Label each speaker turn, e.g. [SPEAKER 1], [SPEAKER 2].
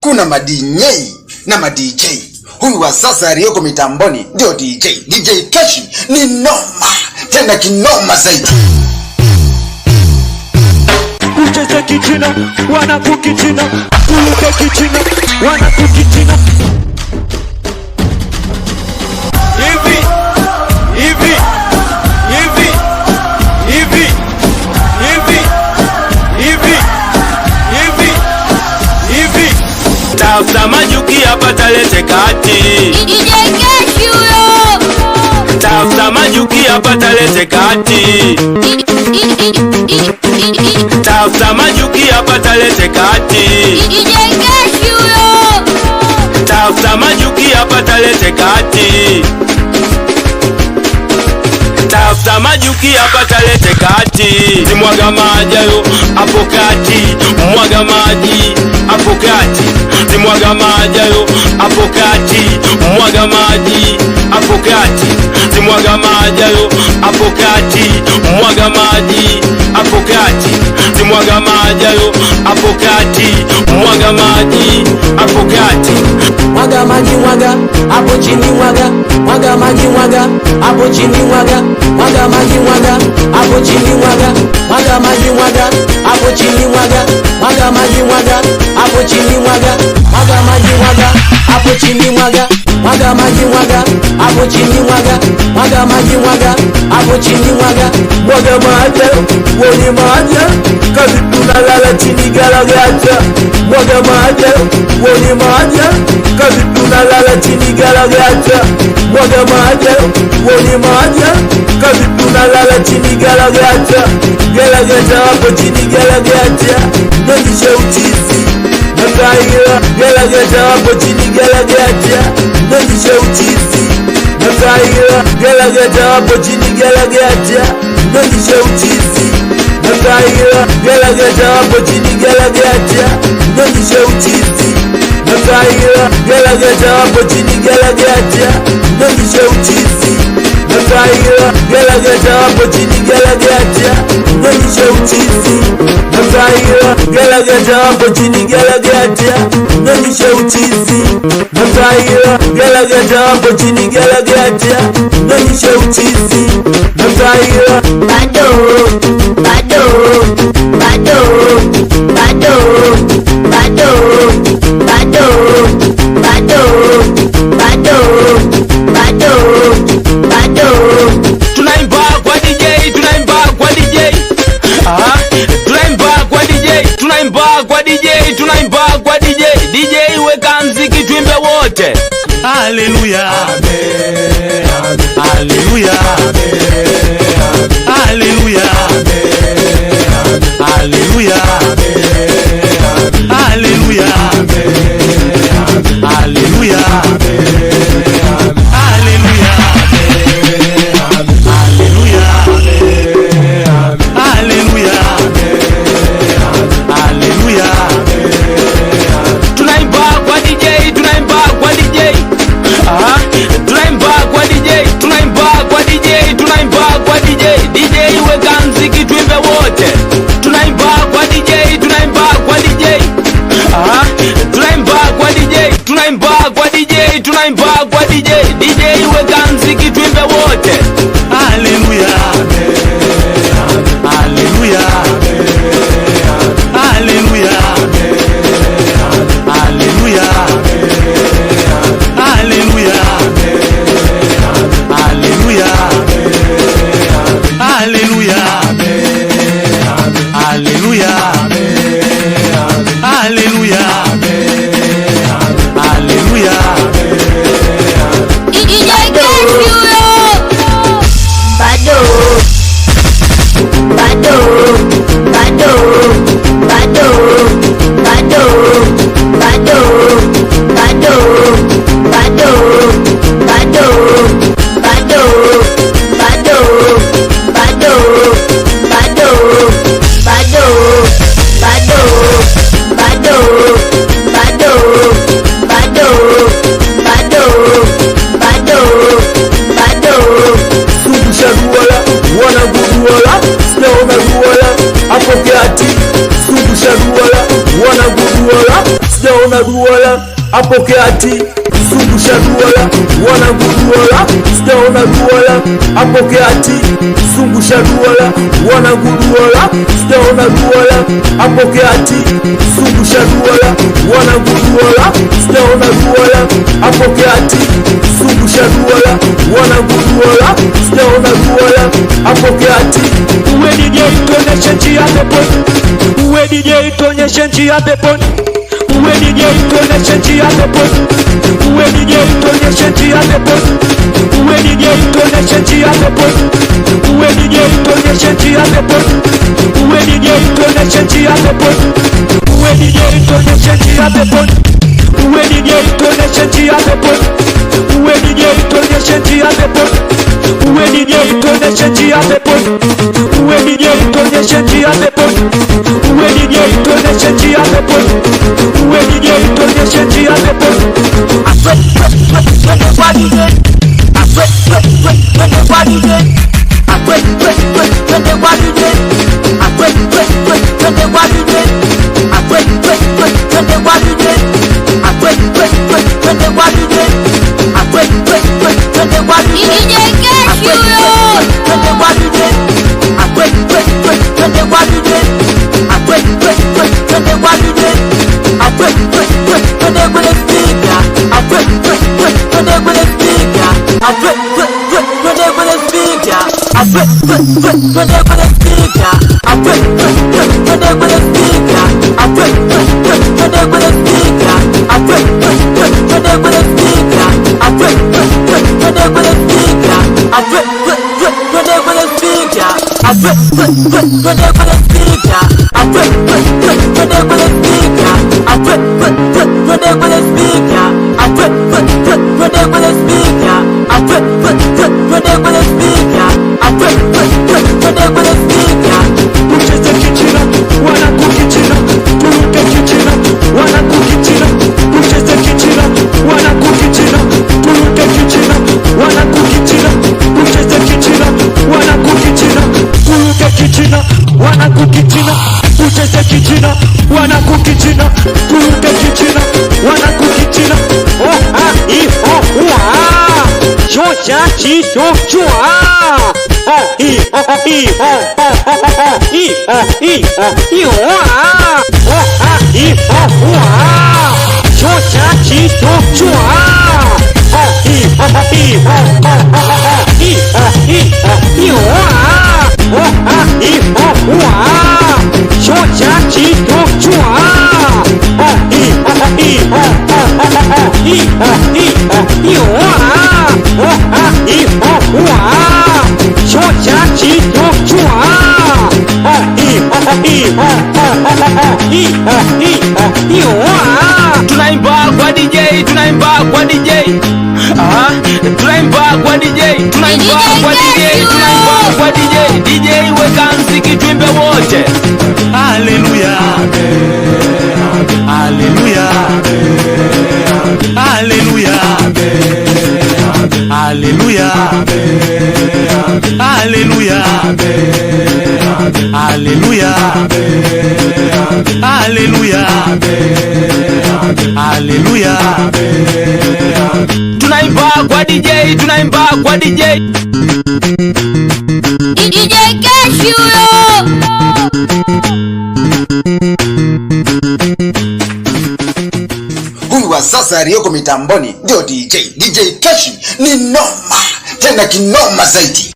[SPEAKER 1] kuna ma-DJ na ma-DJ. Huyu wa sasa aliyoko mitamboni ndio DJ. DJ Keshi ni noma, tena kinoma zaidi.
[SPEAKER 2] Kucheza kichina, wana kukichina. Kuluka kichina, wana kukichina.
[SPEAKER 3] Tafuta majuki hapa talete kati.
[SPEAKER 4] DJ Keshi huyo.
[SPEAKER 3] Tafuta majuki hapa talete kati. Tafuta majuki hapa talete kati.
[SPEAKER 4] DJ Keshi huyo.
[SPEAKER 3] Tafuta majuki hapa talete kati. Tafuta majuki hapa talete kati. Mwaga maji yo hapo kati. Mwaga maji hapo kati. Mwaga maji yo hapo kati. Mwaga maji hapo kati. Mwaga maji yo hapo kati. Mwaga maji hapo kati. Mwaga maji yo hapo kati. Mwaga maji hapo kati.
[SPEAKER 5] Mwaga maji mwaga hapo chini mwaga. Mwaga maji mwaga hapo chini mwaga. Mwaga maji mwaga hapo chini mwaga. Mwaga maji mwaga hapo chini mwaga. Mwaga maji mwaga hapo chini mwaga. Mwaga maji mwaga hapo chini mwaga. Mwaga maji mwaga hapo chini mwaga. Mwaga maji mwaga hapo chini mwaga. Mwaga maji woni maji kazi tunalala chini garagaja. Mwaga maji woni maji kazi tunalala chini garagaja. Mwaga maji woni maji kazi tunalala chini garagaja. Garagaja hapo chini garagaja. Nondisha uchizi Nakaira garagaja hapo chini garagaja. Nondisha uchizi Nakaira garagaja hapo chini garagaja. Nondisha uchizi Nakaira garagaja hapo chini garagaja. Nondisha uchizi Nakaira garagaja hapo chini garagaja. Nondisha uchizi Nakaira garagaja hapo chini garagaja. Nondisha uchizi Nakaira garagaja hapo chini garagaja. Nondisha uchizi Nakaira garagaja hapo chini garagaja. Nondisha uchizi Nakaira
[SPEAKER 4] Bado, bado, bado, bado, bado, bado, bado, bado, bado, bado.
[SPEAKER 3] Tunaimba kwa DJ, tunaimba kwa DJ. Tunaimba kwa DJ, tunaimba kwa DJ, tunaimba kwa DJ. DJ weka mziki tuimbe wote. Haleluya. Amen. Haleluya. Amen. Haleluya. Amen. Haleluya. Amen. Haleluya. Amen. Haleluya. Amen. Haleluya. Haleluya. Haleluya. Tunaimba kwa DJ, tunaimba kwa DJ. Tunaimba kwa DJ, tunaimba kwa DJ, tunaimba kwa DJ. DJ weka mziki tuimbe wote. Tunaimba kwa DJ, tunaimba kwa DJ. Tunaimba kwa DJ, tunaimba kwa DJ, tunaimba kwa DJ. DJ weka mziki tuimbe wote. Haleluya. Haleluya. Haleluya. Haleluya. Haleluya. Haleluya. Haleluya. Haleluya. Haleluya. Haleluya.
[SPEAKER 4] DJ Keshi huyo.
[SPEAKER 3] duala hapo kati, zungusha duala wanangu duala, sijaona duala hapo kati, zungusha duala wanangu duala, sijaona duala hapo kati, zungusha duala wanangu duala, sijaona duala hapo kati, zungusha duala wanangu duala, sijaona duala hapo kati. Uwe DJ tuonyeshe njia peponi, uwe DJ tuonyeshe njia peponi, uwe DJ tuonyeshe njia peponi, uwe DJ tuonyeshe njia peponi, uwe DJ tuonyeshe njia peponi, uwe DJ tuonyeshe njia peponi, uwe DJ tuonyeshe njia peponi, uwe DJ tuonyeshe njia peponi, uwe DJ tuonyeshe njia peponi, uwe DJ tuonyeshe njia peponi, uwe DJ tuonyeshe njia peponi, uwe DJ tuonyeshe njia peponi, uwe DJ tuonyeshe njia peponi, uwe DJ tuonyeshe njia peponi. Tunaimba kwa DJ, tunaimba kwa DJ, tunaimba kwa DJ, tunaimba kwa DJ, tunaimba kwa DJ. DJ weka mziki tuimbe wote. Haleluya, haleluya, haleluya, haleluya, haleluya, haleluya, haleluya, haleluya. Tunaimba kwa DJ, tunaimba kwa DJ.
[SPEAKER 4] DJ Cash huyo.
[SPEAKER 1] Huyu wa sasa aliyoko mitamboni ndio DJ Cash. Ni noma, tena kinoma zaidi.